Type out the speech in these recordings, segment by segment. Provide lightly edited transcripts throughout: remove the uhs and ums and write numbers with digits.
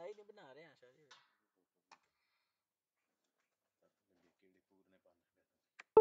नहीं नहीं बना रहे हैं आशा जी। कीड़े पूरने पाना फोटो बना कर दे फोटो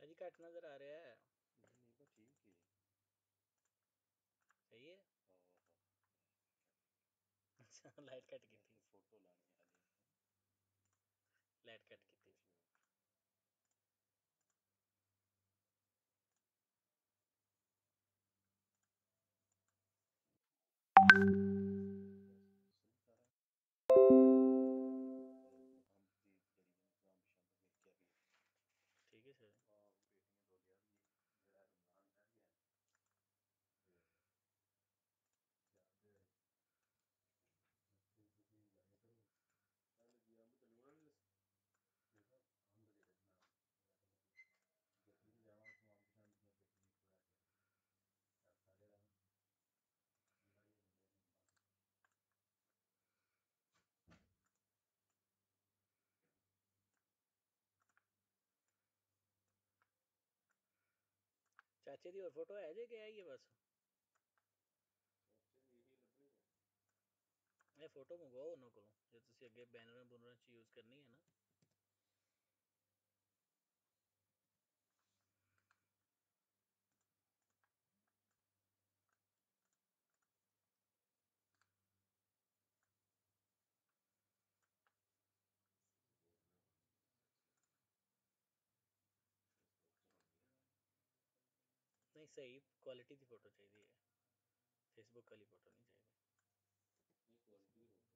एडिटर अजी कट नजर आ रहा है नहीं तो ठीक है सही है हाँ अच्छा लाइट कट की थी फोटो लानी है हाली लाइट कट की थी ठीक है सर बेटियां दो लिया भी जेड़ा रमजान है भी है ਤੁਸੀਂ ਜਾਇਆ ਕਰੋ ਕੱਲ ਜੀ ਅੰਬ ਤੇ ਲੂਣਾ ਨਹੀਂ ਦੇਖਾ ਅੰਬ ਜਿਹੜੇ ਬਣਾ ਗੱਡੀ ਤੇ ਜਾਵਾਂ ਤੋਂ ਅੰਬ ਸ਼ਾਮ ਦੀਆਂ ਗੱਡੀ ਪੂਰਾ ਕੇ ਕਰਤਾ ਜਿਹੜਾ ਅੰਬਾਂ ਹੀ ਹੁੰਦੇ ਨੇ चाचे दी और फोटो है जे क्या है ये बस ਚਾਚੇ ਦੀ ਇਹੀ ਲੱਭਣੀ ਇਹ ਫੋਟੋ ਮੰਗਵਾਓ ਉਹਨਾਂ ਕੋਲੋਂ ਜੇ ਤੁਸੀਂ ਅੱਗੇ ਬੈਨਰਾਂ ਬੁਨਰਾਂ 'ਚ ਯੂਜ਼ ਕਰਨੀ ਹੈ ਨਾ नहीं सही क्वालिटी की फ़ोटो चाहिए है फेसबुक वाली फ़ोटो नहीं चाहिए ਇਹ ਕੁਆਲਿਟੀ ਦੀ ਫੋਟੋ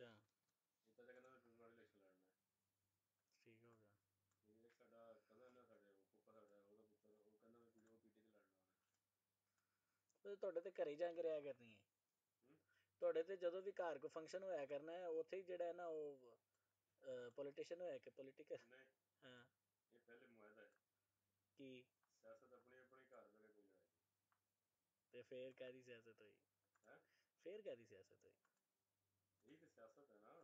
ਅੱਛਾ, ਇਹ ਤਾਂ ਕਹਿੰਦਾ ਮੈਂ ਪ੍ਰਿੰਸੀਪਲ ਇਲੈਕਸ਼ਨ ਲੜਨਾ ਹੈ। ਠੀਕ ਹੋ ਗਿਆ। ਇਹ ਸਾਡਾ ਕਹਿੰਦਾ ਨਾ, ਸਾਡੇ ਫੁੱਫਾ ਸਾਡਾ ਉਹਦਾ ਪੁੱਤਰ, ਉਹ ਕਹਿੰਦਾ ਮੈਂ ਪੀਟੀ ਤੇ ਲੜਨਾ ਉਹਨੇ। ਉਹ ਤੁਹਾਡੇ ਤੇ ਘਰੇ ਜਾ ਕੇ ਰਿਹਾ ਕਰਨੀ ਹੈ। ਤੁਹਾਡੇ ਤੇ ਜਦੋਂ ਵੀ ਘਰ ਕੋ ਫੰਕਸ਼ਨ ਹੋਇਆ ਕਰਨਾ ਹੈ, ਉੱਥੇ ਹੀ ਜਿਹੜਾ ਹੈ ਨਾ ਉਹ ਪੋਲੀਟੀਸ਼ੀਅਨ ਹੋਇਆ ਕਿ ਪੋਲੀਟੀਕਲ। ਨਹੀਂ, ਹਾਂ, ਇਹ ਪਹਿਲੇ ਮੁਆਇਦਾ ਹੈ ਕੀ ਸਿਆਸਤ ਆਪਣੀ ਆਪਣੀ ਘਰ ਬਹਿ ਕੇ ਕੋਈ ਲੜਾਈ ਨਹੀਂ। ਤੇ ਫੇਰ ਕਾਹਦੀ ਸਿਆਸਤ ਹੋਈ? ਹੈ ਫੇਰ ਕਾਹਦੀ ਸਿਆਸਤ ਹੋਈ? ਇਹੀ ਤੇ ਸਿਆਸਤ ਹੈ ਨਾ।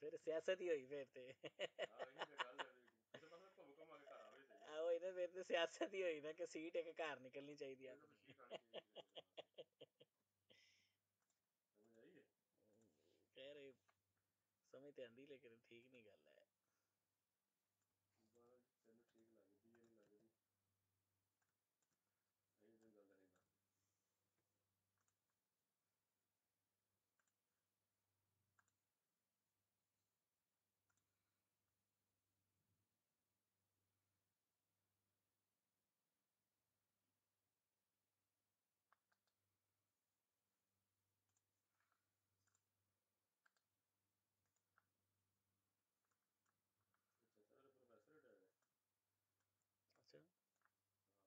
ਫਿਰ ਸਿਆਸਤ ਹੀ ਹੋਈ ਫਿਰ ਤੇ। ਹਾਂ, ਇਹੀ ਤੇ ਗੱਲ ਹੈ ਵੀ ਕਿਸੇ ਪਾਸੇ ਘੁੰਮ ਘੁਮਾ ਕੇ ਘਰ ਆਵੇ ਸਹੀ। ਆਹੋ ਇਹਨਾਂ ਫਿਰ ਤੇ ਸਿਆਸਤ ਹੀ ਹੋਈ ਨਾ ਕਿ ਸੀਟ ਇੱਕ ਘਰ ਨਿਕਲਣੀ ਚਾਹੀਦੀ ਇਹ ਤਾਂ ਆਪਣੀ। ਸੀਟ ਆਣੀ ਚਾਹੀਦੀ ਕਿਤੇ ਕਿਸੇ ਪਾਸੇ, ਸਮਝ ਆਈ ਹੈ। ਕਹਿ ਰਹੇ ਸਮਝ ਤੇ ਆਂਦੀ, ਲੇਕਿਨ ਠੀਕ ਨਹੀਂ ਗੱਲ ਹੈ। ਤੈਨੂੰ ਠੀਕ ਲੱਗਦੀ ਹੈ, ਨਹੀਂ ਲੱਗਦੀ, ਅਸੀਂ ਤੈਨੂੰ ਗੱਲ ਨਹੀਂ ਦੱਸਦੇ। ਚਾਚਾ ਤੇਰਾ ਪ੍ਰੋਫੈਸਰ ਰਿਟਾਇਰਡ ਹੈ। ਅੱਛਾ, ਹਾਂ, ਸਾਡੇ ਪੁੱਤਰ ਵਕੀਲ ਹੈ, ਪੁੱਤਰ ਡਾਕਟਰ ਹੈ, ਚਾਚਾ ਉਹ ਚਾਚੇ ਨਾਲ ਵੀ ਡਾਕਟਰ ਨੇ, ਇੰਜੀਨੀਅਰ ਹੈ। ਚਾਚੇ ਦਾ ਬੜਾ ਨਾਂ ਹੈ ਇਸ ਮਾਮਲੇ 'ਚ, ਤੈਨੂੰ ਨਹੀਂ ਪਤਾ ਹੈ। ਚਾਚੇ ਸਾਡੇ ਆ, ਚਾਚਾ ਪੜ੍ਹਾਉਂਦਾ ਸੀ, ਚਾਚੇ ਦੇ ਲੋਕੀ 15 ਮਿੰਟ ਮੰਗਦੇ ਹੁੰਦੇ, ਸਿਰਫ 15 ਮਿੰਟ। ਚਾਚਾ ਐਮਐਸਸੀ ਮੈਥ ਹੈ।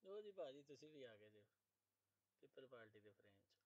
ਉਹ ਜੀ ਭਾਜੀ ਤੁਸੀਂ ਵੀ ਆ ਗਏ ਜੇ, ਪਿੱਪਲ ਪਾਰਟੀ ਦੇ ਫਰੇਮ 'ਚ।